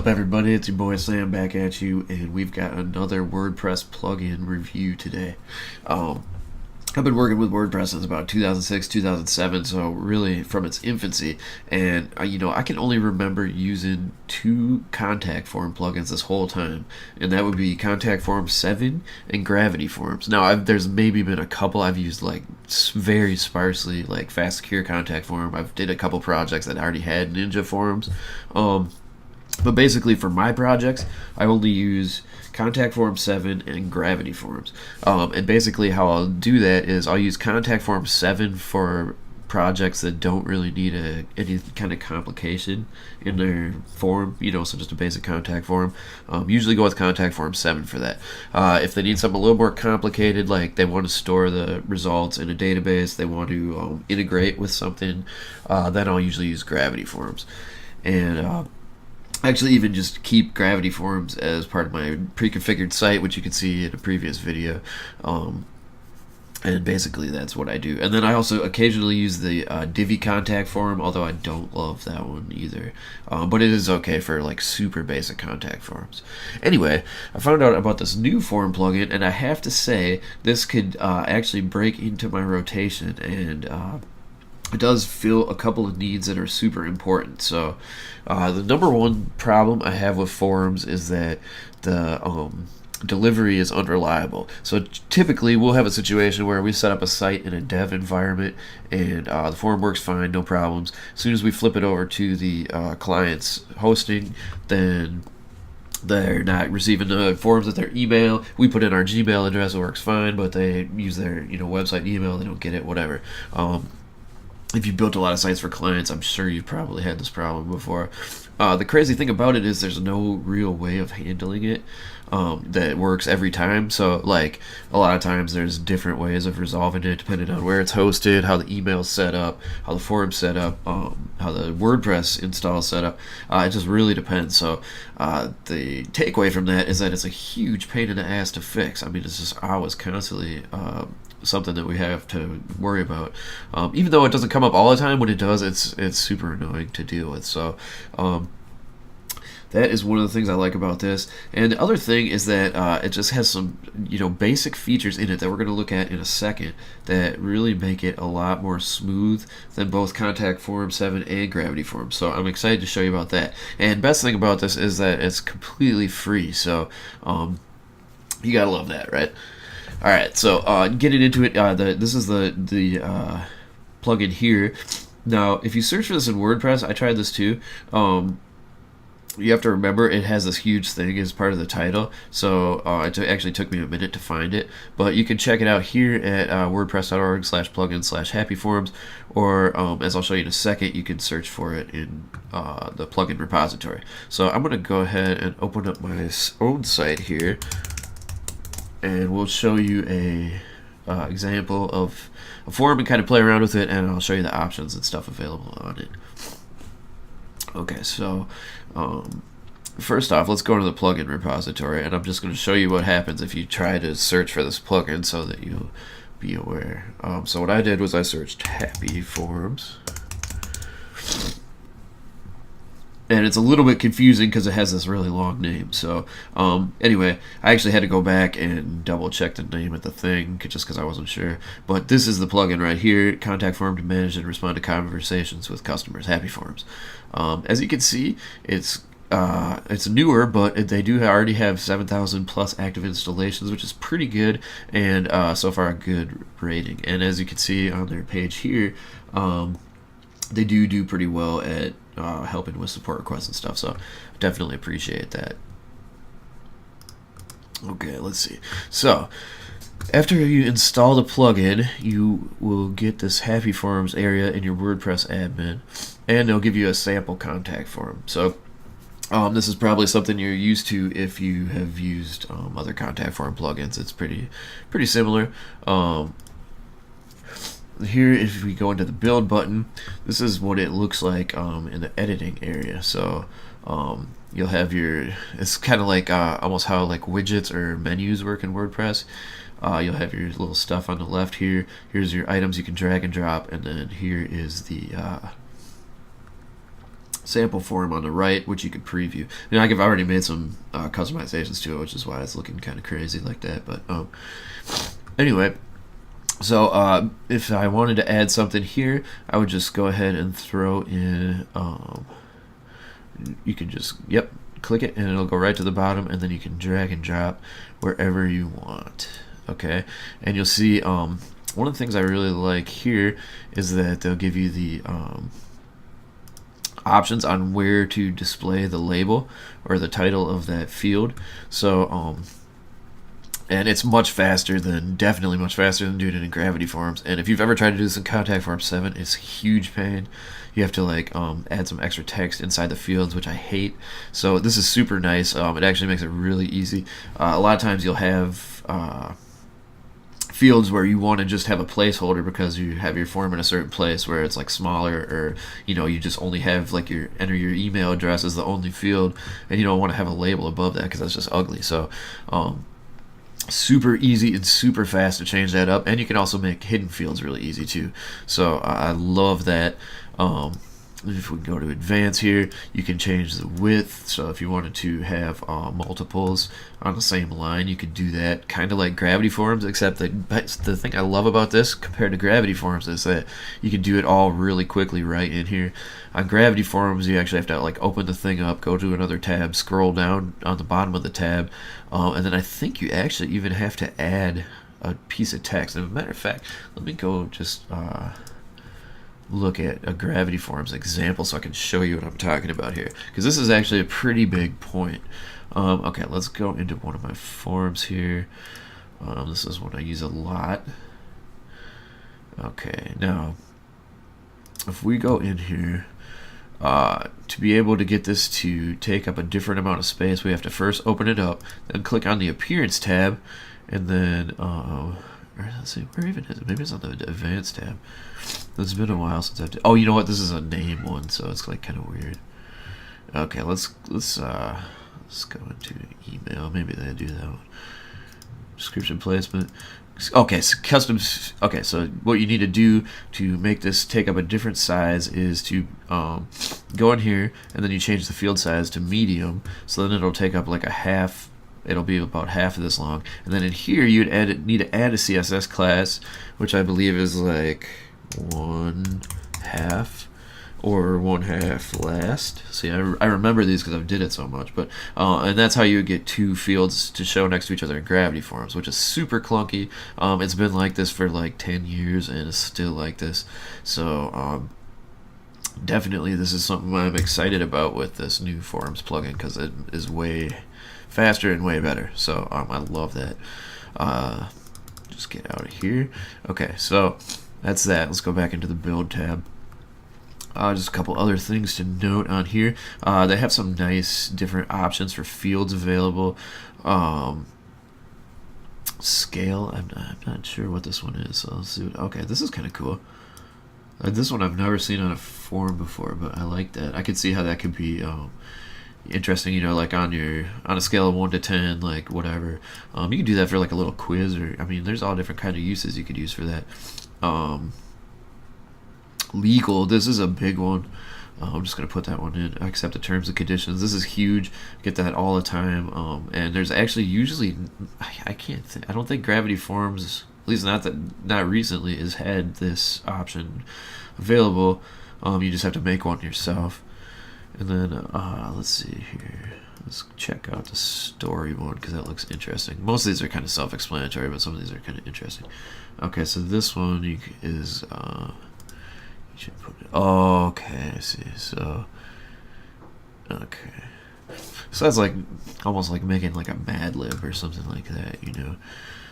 up, everybody? It's your boy Sam back at you, and we've got another WordPress plugin review today. I've been working with WordPress since about 2006, 2007, so really from its infancy. And I can only remember using two contact form plugins this whole time, and that would be Contact Form 7 and Gravity Forms. Now, there's maybe been a couple I've used like very sparsely, like Fast Secure Contact Form. I've did a couple projects that already had Ninja Forms. But basically, for my projects, I only use Contact Form 7 and Gravity Forms. And basically, how I'll do that is I'll use Contact Form 7 for projects that don't really need any kind of complication in their form, so just a basic contact form. Usually go with Contact Form 7 for that. If they need something a little more complicated, like they want to store the results in a database, they want to integrate with something, then I'll usually use Gravity Forms. And actually even just keep Gravity Forms as part of my pre-configured site, which you can see in a previous video. And basically that's what I do. And then I also occasionally use the Divi contact form, although I don't love that one either. But it is okay for like super basic contact forms. Anyway, I found out about this new form plugin, and I have to say this could actually break into my rotation, and it does fill a couple of needs that are super important. So the number one problem I have with forms is that the delivery is unreliable. So typically we'll have a situation where we set up a site in a dev environment, and the form works fine, no problems. As soon as we flip it over to the client's hosting, then they're not receiving the forms at their email. We put in our Gmail address, it works fine, but they use their website email, they don't get it, whatever. If you built a lot of sites for clients, I'm sure you've probably had this problem before. The crazy thing about it is there's no real way of handling it that works every time. So like a lot of times there's different ways of resolving it depending on where it's hosted, how the email's set up, how the form's set up, how the WordPress install is set up. It just really depends. So the takeaway from that is that it's a huge pain in the ass to fix. I mean, it's just always constantly something that we have to worry about. Even though it doesn't come up all the time, when it does, it's super annoying to deal with. So that is one of the things I like about this. And the other thing is that it just has some basic features in it that we're going to look at in a second that really make it a lot more smooth than both Contact Form 7 and Gravity Form. So I'm excited to show you about that. And best thing about this is that it's completely free. So you gotta love that, right? All right, so getting into it, this is the plugin here. Now, if you search for this in WordPress, I tried this too. You have to remember it has this huge thing as part of the title, so it actually took me a minute to find it. But you can check it out here at wordpress.org/plugin/happyforms, or as I'll show you in a second, you can search for it in the plugin repository. So I'm going to go ahead and open up my own site here, and we'll show you a example of a form and kind of play around with it, and I'll show you the options and stuff available on it. Okay, so first off, let's go to the plugin repository, and I'm just going to show you what happens if you try to search for this plugin so that you'll be aware. So what I did was I searched Happy Forms. And it's a little bit confusing because it has this really long name. So anyway, I actually had to go back and double check the name of the thing just because I wasn't sure. But this is the plugin right here: Contact Form to manage and respond to conversations with customers. Happy Forms. As you can see, it's newer, but they do already have 7,000 plus active installations, which is pretty good, and so far a good rating. And as you can see on their page here, they do pretty well at helping with support requests and stuff, so definitely appreciate that. Okay, let's see. So after you install the plugin, you will get this Happy Forms area in your WordPress admin, and they'll give you a sample contact form. So this is probably something you're used to if you have used other contact form plugins. It's pretty similar. Here, if we go into the build button, this is what it looks like in the editing area. So you'll have it's kind of like almost how like widgets or menus work in WordPress. You'll have your little stuff on the left here. Here's your items you can drag and drop, and then here is the sample form on the right, which you could preview. I've already made some customizations to it, which is why it's looking kind of crazy like that. But anyway, so if I wanted to add something here, I would just go ahead and throw in. You can just click it, and it'll go right to the bottom, and then you can drag and drop wherever you want. Okay, and you'll see one of the things I really like here is that they'll give you the options on where to display the label or the title of that field. So and it's definitely much faster than doing it in Gravity Forms. And if you've ever tried to do this in Contact Form 7, it's a huge pain. You have to add some extra text inside the fields, which I hate. So this is super nice. It actually makes it really easy. A lot of times you'll have fields where you want to just have a placeholder because you have your form in a certain place where it's smaller, or you just only have enter your email address as the only field, and you don't want to have a label above that because that's just ugly. So super easy and super fast to change that up, and you can also make hidden fields really easy too. So I love that. If we go to advanced here, you can change the width. So if you wanted to have multiples on the same line, you could do that, kind of like Gravity Forms, except the thing I love about this compared to Gravity Forms is that you can do it all really quickly right in here. On Gravity Forms, you actually have to open the thing up, go to another tab, scroll down on the bottom of the tab, and then I think you actually even have to add a piece of text. As a matter of fact, let me go just look at a Gravity Forms example so I can show you what I'm talking about here, because this is actually a pretty big point. Okay, let's go into one of my forms here. This is one I use a lot. Okay, now if we go in here, to be able to get this to take up a different amount of space, we have to first open it up, then click on the Appearance tab, and then let's see, where even is it? Maybe it's on the Advanced tab. It's been a while since I've oh, you know what? This is a name one, so it's kind of weird. Okay, let's go into email. Maybe they do that one. Description placement. Okay, so okay, so what you need to do to make this take up a different size is to go in here, and then you change the field size to medium, so then it'll take up a half. It'll be about half of this long, and then in here you'd need to add a CSS class, which I believe is 1/2 or 1/2 last. See, I remember these because I've did it so much, but and that's how you would get two fields to show next to each other in Gravity Forms, which is super clunky. It's been like this for 10 years and it's still like this. So definitely this is something I'm excited about with this new Forms plugin, because it is way faster and way better. So I love that. Just get out of here. Okay, so that's that. Let's go back into the build tab. Just a couple other things to note on here. They have some nice different options for fields available. Scale, I'm not sure what this one is, so let's see. Okay, this is kind of cool. This one I've never seen on a form before, but I like that. I could see how that could be interesting, on a scale of 1 to 10, whatever. You can do that for a little quiz, or there's all different kind of uses you could use for that. Legal, this is a big one. I'm just gonna put that one in. Accept the terms and conditions. This is huge. Get that all the time. And there's actually usually I don't think Gravity Forms, at least not recently, has had this option available. You just have to make one yourself. And then let's see here. Let's check out the story one, because that looks interesting. Most of these are kind of self-explanatory, but some of these are kind of interesting. Okay, so this one is you should put it. Oh, okay, I see. So okay, so that's almost like making a Mad Lib or something like that,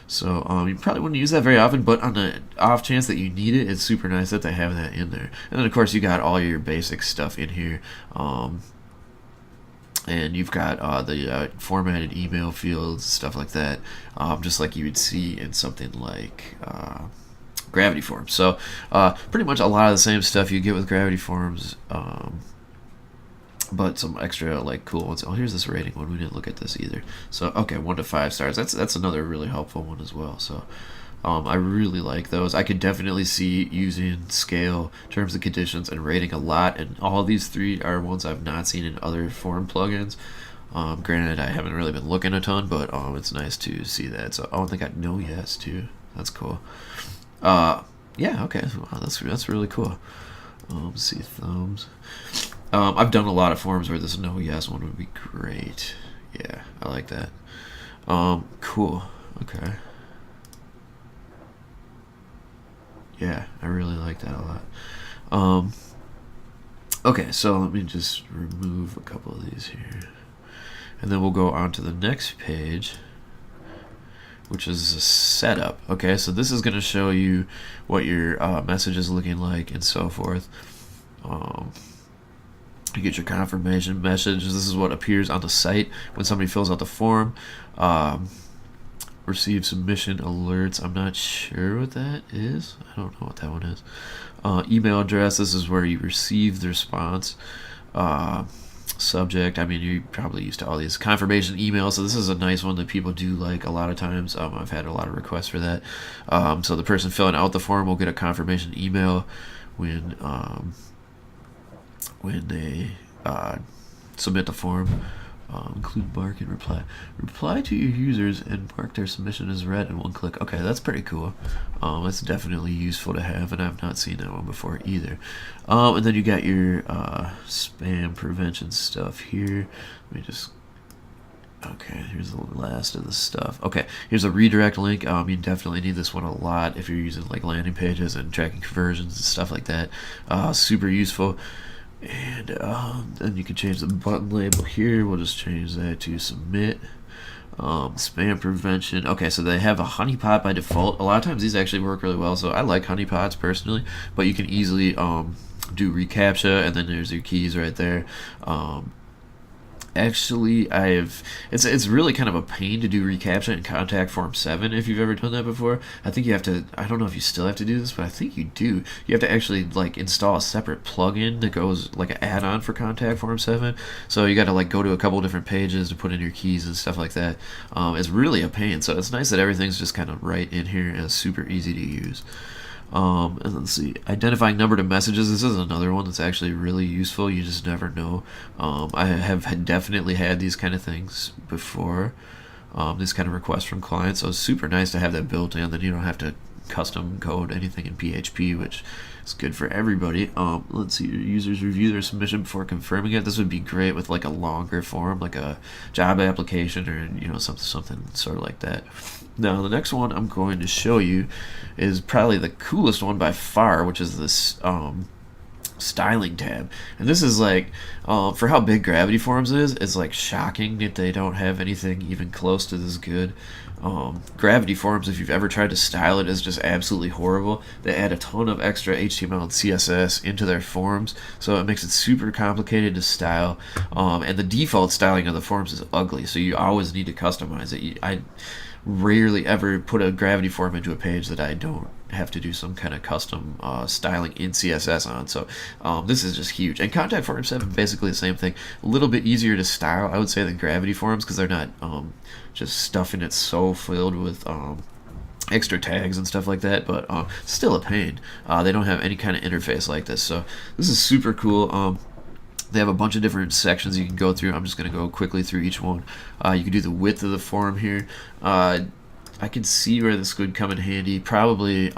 So you probably wouldn't use that very often, but on the off chance that you need it, it's super nice that they have that in there. And then of course you got all your basic stuff in here, and you've got the formatted email fields, stuff like that, just like you would see in something like Gravity Forms. So pretty much a lot of the same stuff you get with Gravity Forms but some extra like cool ones. Oh, here's this rating one. We didn't look at this either. So okay, 1 to 5 stars. That's another really helpful one as well. So I really like those. I could definitely see using scale, terms and conditions, and rating a lot. And all these 3 are ones I've not seen in other form plugins. Granted, I haven't really been looking a ton, but it's nice to see that. So I think I know yes too. That's cool. Yeah. Okay. Wow, that's really cool. Let's see thumbs. I've done a lot of forums where this no yes one would be great. Yeah, I like that. Cool. Okay. Yeah, I really like that a lot. Okay, so let me just remove a couple of these here. And then we'll go on to the next page, which is a setup. Okay, so this is going to show you what your message is looking like and so forth. You get your confirmation message. This is what appears on the site when somebody fills out the form. Receive submission alerts. I'm not sure what that is. I don't know what that one is. Email address. This is where you receive the response. Subject. I mean, you're probably used to all these. Confirmation email. So this is a nice one that people do like a lot of times. I've had a lot of requests for that. So the person filling out the form will get a confirmation email when they submit the form. Include mark and reply. Reply to your users and mark their submission as read in one click. Okay, that's pretty cool. That's definitely useful to have, and I've not seen that one before either. And then you got your spam prevention stuff here. Let me just. Okay, here's the last of the stuff. Okay, here's a redirect link. You definitely need this one a lot if you're using like landing pages and tracking conversions and stuff like that. Super useful. And then you can change the button label here. We'll just change that to submit. Spam prevention. Okay, so they have a honeypot by default. A lot of times these actually work really well, so I like honeypots personally, but you can easily do reCAPTCHA, and then there's your keys right there. Actually, it's really kind of a pain to do reCAPTCHA in Contact Form 7 if you've ever done that before. I think you have to, I don't know if you still have to do this, but I think you do. You have to actually like install a separate plugin that goes like an add-on for Contact Form 7. So you got to like go to a couple different pages to put in your keys and stuff like that. It's really a pain. So it's nice that everything's just kind of right in here and it's super easy to use. And let's see, identifying numbered messages. This is another one that's actually really useful. You just never know. I have definitely had these kind of things before, these kind of requests from clients, so it's super nice to have that built in. Then you don't have to custom code anything in PHP, which is good for everybody. Let's see, your users review their submission before confirming it. This would be great with like a longer form, like a job application, or something sort of like that. Now the next one I'm going to show you is probably the coolest one by far, which is this styling tab. And this is like, for how big Gravity Forms is, it's like shocking that they don't have anything even close to this good. Gravity Forms, if you've ever tried to style it, is just absolutely horrible. They add a ton of extra HTML and CSS into their forms, so it makes it super complicated to style. And the default styling of the forms is ugly, so you always need to customize it. I rarely ever put a Gravity Form into a page that I don't have to do some kind of custom styling in CSS on. So this is just huge. And Contact Form 7, basically the same thing. A little bit easier to style, I would say, than Gravity Forms, because they're not just stuffing it so filled with extra tags and stuff like that, but still a pain. They don't have any kind of interface like this, so this is super cool. They have a bunch of different sections you can go through. I'm just going to go quickly through each one. You can do the width of the form here. I can see where this would come in handy. Probably,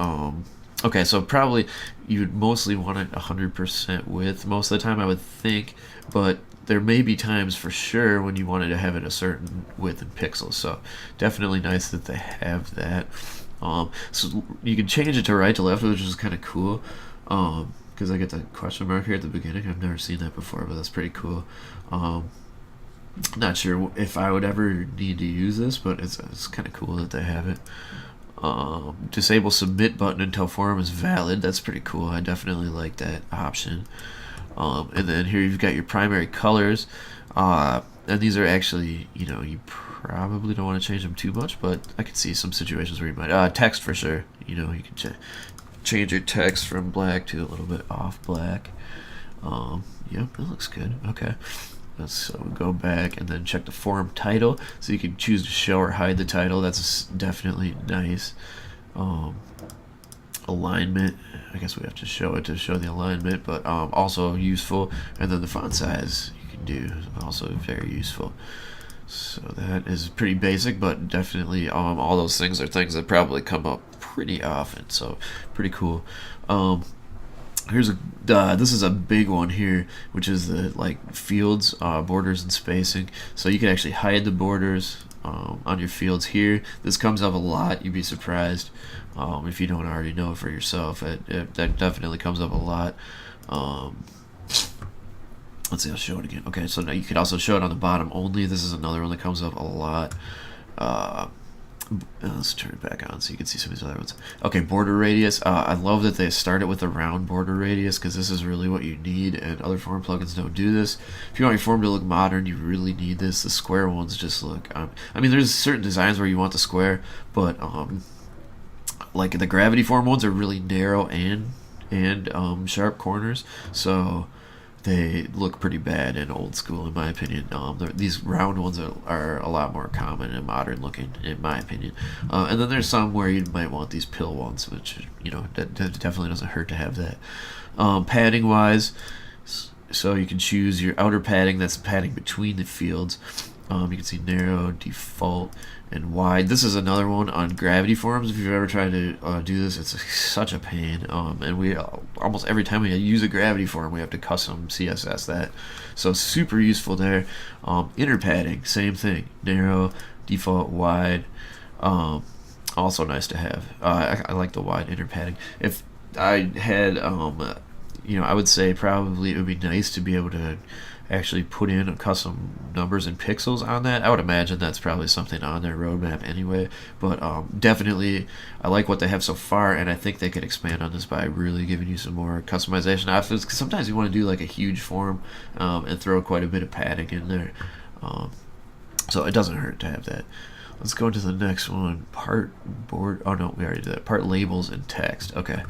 okay, so probably you would mostly want it 100% width most of the time, I would think, but there may be times for sure when you wanted to have it a certain width in pixels, so definitely nice that they have that. So you can change it to right to left, which is kind of cool. Because I get the question mark here at the beginning. I've never seen that before, but that's pretty cool. Not sure if I would ever need to use this, but it's kind of cool that they have it. Disable submit button until form is valid. That's pretty cool. I definitely like that option. And then here you've got your primary colors. And these are actually, you probably don't want to change them too much, but I could see some situations where you might. Text for sure. You can change your text from black to a little bit off black. Yep, that looks good. Okay. So go back and then check the form title, so you can choose to show or hide the title. That's definitely nice. Alignment, I guess we have to show it to show the alignment, but also useful. And then the font size you can do, also very useful. So that is pretty basic, but definitely all those things are things that probably come up pretty often, so pretty cool. This is a big one here, which is the like fields, borders, and spacing. So you can actually hide the borders on your fields here. This comes up a lot. You'd be surprised if you don't already know for yourself. That definitely comes up a lot. Let's see, I'll show it again. Okay, so now you can also show it on the bottom only. This is another one that comes up a lot. Let's turn it back on so you can see some of these other ones. Okay, border radius. I love that they started with a round border radius, because this is really what you need, and other form plugins don't do this. If you want your form to look modern, you really need this. The square ones just look... I mean, there's certain designs where you want the square, but like the gravity form ones are really narrow and sharp corners, so they look pretty bad and old school in my opinion. These round ones are a lot more common and modern looking in my opinion. And then there's some where you might want these pill ones, which that definitely doesn't hurt to have that. Padding wise, so you can choose your outer padding, that's padding between the fields. You can see narrow, default, and wide. This is another one on gravity forms. If you've ever tried to do this, it's such a pain. And we almost every time we use a gravity form, we have to custom CSS that. So super useful there. Inner padding, same thing. Narrow, default, wide. Also nice to have. I like the wide inner padding. If I had, I would say probably it would be nice to be able to actually put in custom numbers and pixels on that. I would imagine that's probably something on their roadmap anyway, but definitely I like what they have so far, and I think they could expand on this by really giving you some more customization options, because sometimes you want to do like a huge form and throw quite a bit of padding in there, so it doesn't hurt to have that. Let's go to the next one. Part board. Oh no, we already did that. Part labels and text. Okay.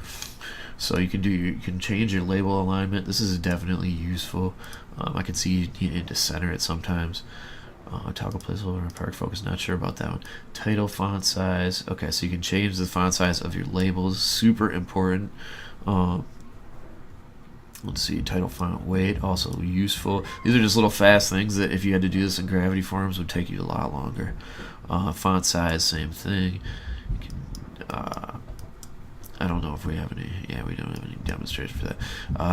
So you can change your label alignment. This is definitely useful. I can see you need to center it sometimes. Toggle placeholder and part focus, not sure about that one. Title font size. Okay, so you can change the font size of your labels. Super important. Let's see, title font weight, also useful. These are just little fast things that if you had to do this in gravity forms would take you a lot longer. Font size, same thing. You can, I don't know if we have any. Yeah, we don't have any demonstration for that.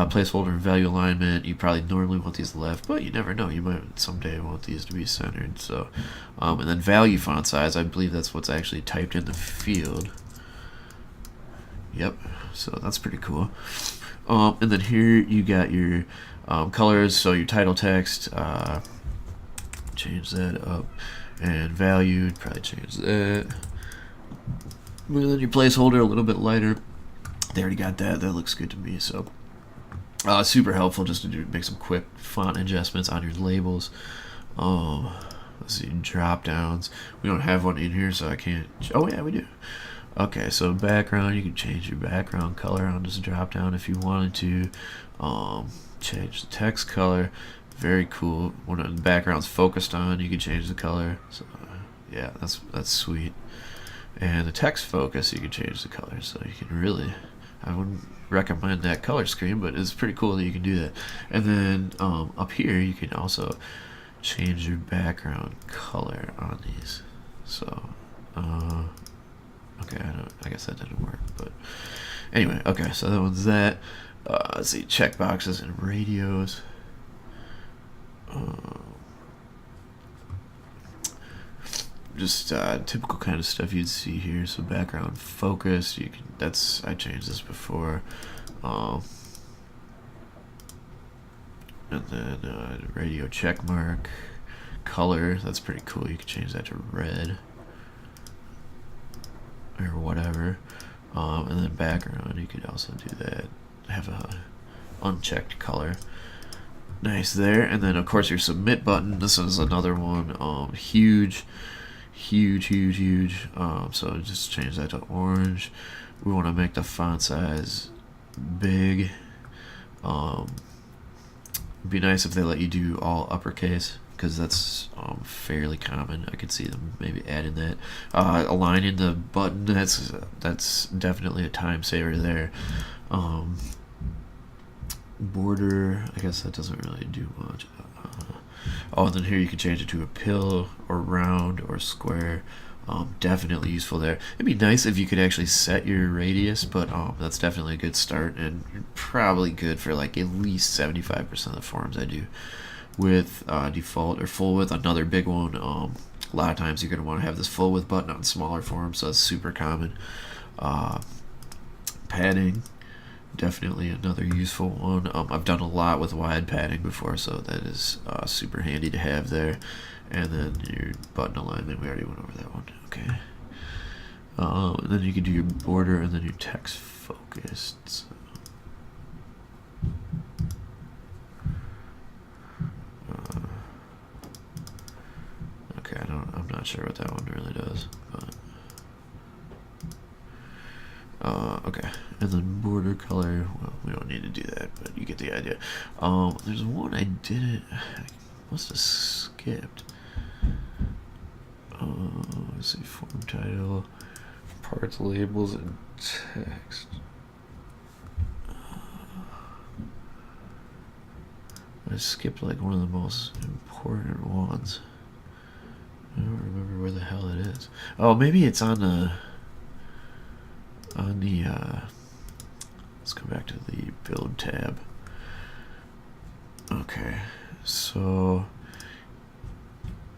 Placeholder and value alignment. You probably normally want these left, but you never know. You might someday want these to be centered. So, and then value font size. I believe that's what's actually typed in the field. Yep. So that's pretty cool. And then here you got your colors. So your title text. Change that up, and value. Probably change that. And then your placeholder a little bit lighter. They already got that. That looks good to me. So super helpful just to make some quick font adjustments on your labels. Let's see, drop downs. We don't have one in here, so I can't. Oh yeah, we do. Okay, so background, you can change your background color on this drop down if you wanted to. Change the text color. Very cool. When the background's focused on, you can change the color. So yeah, that's sweet. And the text focus, you can change the color, so you can really, I wouldn't recommend that color scheme, but it's pretty cool that you can do that. And then up here you can also change your background color on these. So okay, I guess that didn't work, but anyway, okay, so that one's that. Let's see, checkboxes and radios. Just typical kind of stuff you'd see here. So background focus, you can. I changed this before, and then radio check mark, color. That's pretty cool. You can change that to red or whatever, and then background. You could also do that. Have a unchecked color. Nice there. And then of course your submit button. This is another one. Huge. So just change that to orange. We want to make the font size big. It'd be nice if they let you do all uppercase, because that's fairly common. I could see them maybe adding that. Aligning the button, that's definitely a time saver there. Border, I guess that doesn't really do much. And then here you can change it to a pill or round or square. Definitely useful there. It'd be nice if you could actually set your radius, but that's definitely a good start, and you're probably good for like at least 75% of the forms I do with default or full width. Another big one. A lot of times you're going to want to have this full width button on smaller forms, so that's super common. Padding, definitely another useful one. I've done a lot with wide padding before, so that is super handy to have there. And then your button alignment, we already went over that one. Okay. And then you can do your border and then your text focused. Okay, I'm not sure what that one really does, but okay. And then border color, well, we don't need to do that, but you get the idea. There's one I must have skipped. Let's see, form title, parts, labels, and text. I skipped like one of the most important ones. I don't remember where the hell it is. Oh, maybe it's on the let's go back to the build tab. Okay, so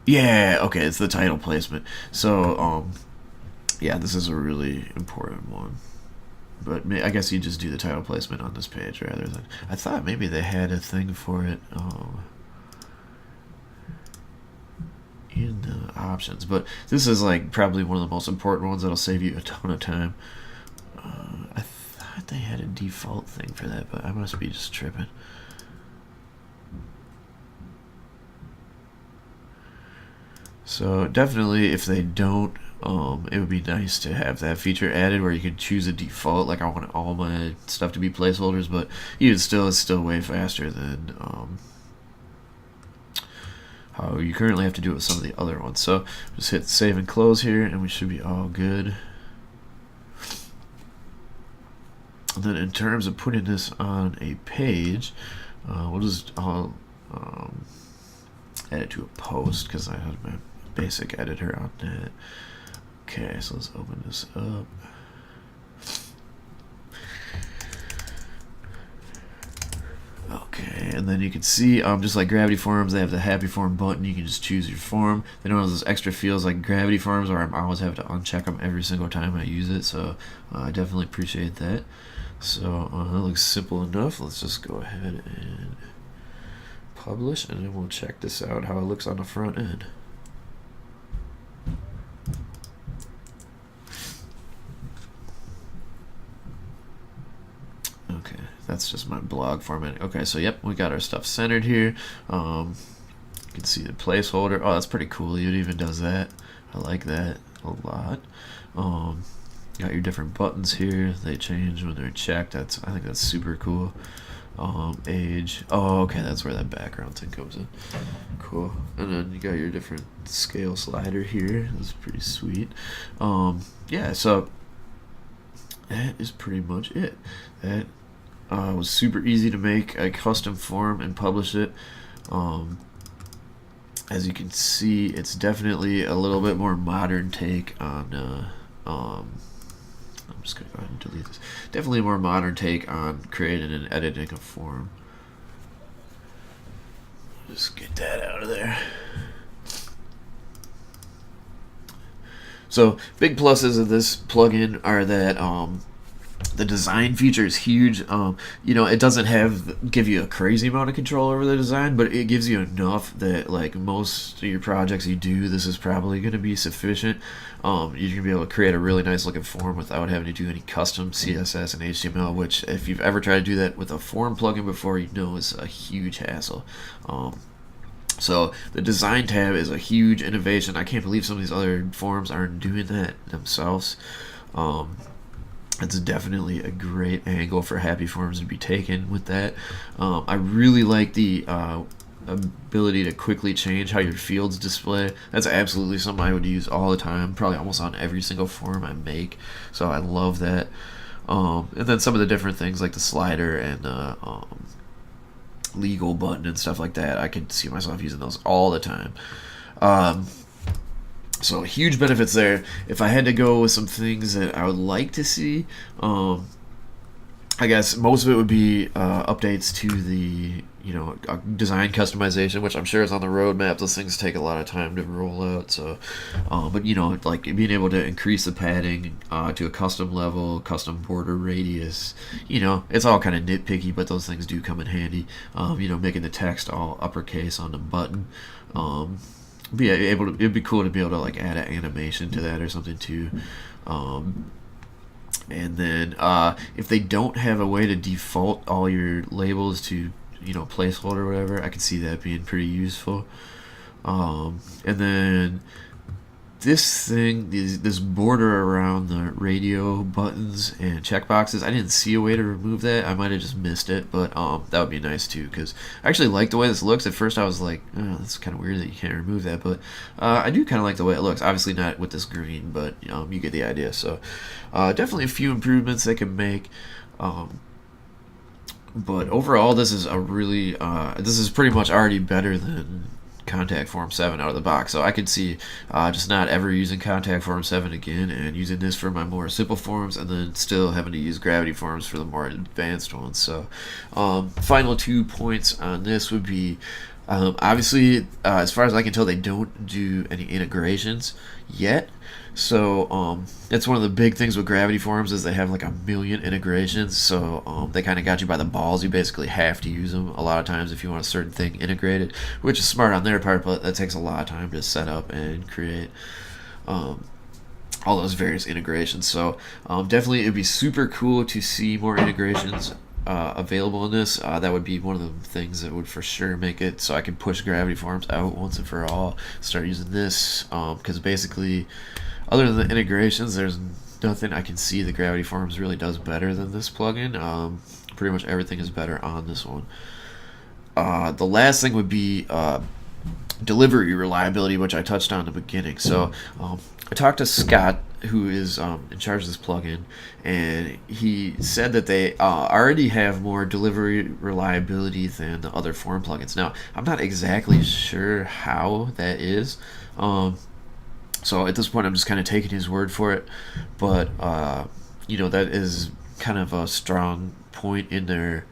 yeah, okay, it's the title placement. So yeah, this is a really important one, but I guess you just do the title placement on this page rather than, I thought maybe they had a thing for it in the options, but this is like probably one of the most important ones that'll save you a ton of time. I thought they had a default thing for that, but I must be just tripping. So definitely, if they don't, it would be nice to have that feature added where you could choose a default. Like, I want all my stuff to be placeholders, but even still, it's still way faster than how you currently have to do it with some of the other ones. So just hit save and close here, and we should be all good. And then in terms of putting this on a page, we'll just add it to a post because I have my basic editor on that. Okay, so let's open this up. Okay, and then you can see, just like Gravity Forms, they have the Happy Form button. You can just choose your form. They don't have those extra fields like Gravity Forms where I always have to uncheck them every single time I use it, so I definitely appreciate that. So that looks simple enough. Let's just go ahead and publish, and then we'll check this out, how it looks on the front end. Okay, that's just my blog format. Okay, so yep, we got our stuff centered here. You can see the placeholder. Oh, that's pretty cool. It even does that. I like that a lot. Got your different buttons here. They change when they're checked. I think that's super cool. Age. Oh, okay, that's where that background thing comes in. Cool. And then you got your different scale slider here. That's pretty sweet. Yeah, so that is pretty much it. That was super easy to make a custom form and publish it. As you can see, it's definitely a little bit more modern take on I'm just going to go ahead and delete this. Definitely a more modern take on creating and editing a form. Just get that out of there. So, big pluses of this plugin are that the design feature is huge. You know, it doesn't give you a crazy amount of control over the design, but it gives you enough that, like, most of your projects you do, this is probably going to be sufficient. You're going to be able to create a really nice looking form without having to do any custom CSS and HTML, which, if you've ever tried to do that with a form plugin before, you know is a huge hassle. So the design tab is a huge innovation. I can't believe some of these other forms aren't doing that themselves. It's definitely a great angle for Happy Forms to be taken with that. I really like the ability to quickly change how your fields display. That's absolutely something I would use all the time, probably almost on every single form I make. So I love that. And then some of the different things like the slider and legal button and stuff like that, I could see myself using those all the time. So huge benefits there. If I had to go with some things that I would like to see, I guess most of it would be updates to the design customization, which I'm sure is on the roadmap. Those things take a lot of time to roll out. So, but like being able to increase the padding to a custom level, custom border radius. It's all kind of nitpicky, but those things do come in handy. Making the text all uppercase on the button. It'd be cool to be able to like add an animation to that or something too. And then if they don't have a way to default all your labels to placeholder or whatever, I can see that being pretty useful. And then this border around the radio buttons and checkboxes, I didn't see a way to remove that. I might have just missed it, but that would be nice too, because I actually like the way this looks. At first I was like, oh, that's kind of weird that you can't remove that, but I do kind of like the way it looks. Obviously not with this green, but you get the idea. So definitely a few improvements they can make. But overall, this is this is pretty much already better than Contact Form 7 out of the box. So I could see just not ever using Contact Form 7 again and using this for my more simple forms, and then still having to use Gravity Forms for the more advanced ones. So final 2 points on this would be, obviously, as far as I can tell, they don't do any integrations yet. So that's one of the big things with Gravity Forms is they have like a million integrations. So they kind of got you by the balls. You basically have to use them a lot of times if you want a certain thing integrated, which is smart on their part, but that takes a lot of time to set up and create all those various integrations. So definitely it'd be super cool to see more integrations available in this. That would be one of the things that would for sure make it so I can push Gravity Forms out once and for all, start using this, because basically other than the integrations, there's nothing I can see that Gravity Forms really does better than this plugin. Pretty much everything is better on this one. The last thing would be delivery reliability, which I touched on in the beginning. So I talked to Scott, who is in charge of this plugin, and he said that they already have more delivery reliability than the other form plugins. Now, I'm not exactly sure how that is. So at this point, I'm just kind of taking his word for it. But, that is kind of a strong point in their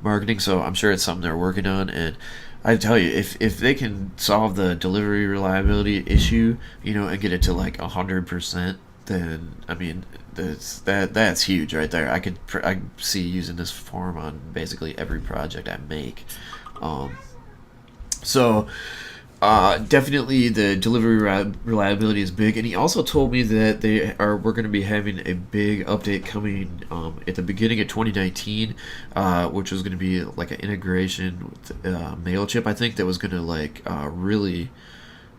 marketing. So I'm sure it's something they're working on. And I tell you, if they can solve the delivery reliability issue, and get it to like 100%, then I mean that's huge right there. I see using this form on basically every project I make. So definitely the delivery reliability is big, and he also told me that we're going to be having a big update coming at the beginning of 2019, which was going to be like an integration with MailChimp, I think, that was going to like really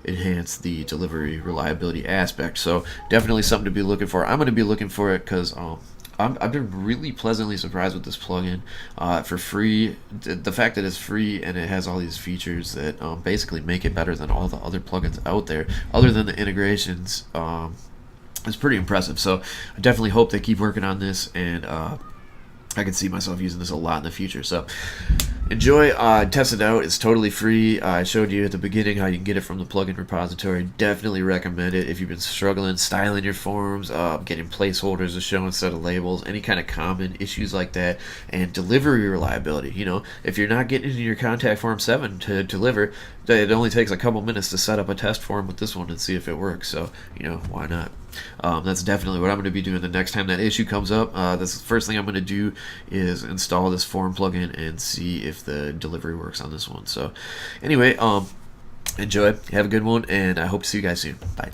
enhance the delivery reliability aspect. So definitely something to be looking for. I'm going to be looking for it because I've been really pleasantly surprised with this plugin for free. The fact that it's free and it has all these features that basically make it better than all the other plugins out there, other than the integrations, is pretty impressive. So I definitely hope they keep working on this, and I can see myself using this a lot in the future. So enjoy, test it out. It's totally free. I showed you at the beginning how you can get it from the plugin repository. Definitely recommend it if you've been struggling styling your forms, getting placeholders to show instead of labels, any kind of common issues like that, and delivery reliability. If you're not getting into your Contact Form 7 to deliver, it only takes a couple minutes to set up a test form with this one and see if it works. So why not? That's definitely what I'm going to be doing the next time that issue comes up. That's the first thing I'm going to do is install this form plugin and see if the delivery works on this one. So anyway, enjoy, have a good one, and I hope to see you guys soon. Bye.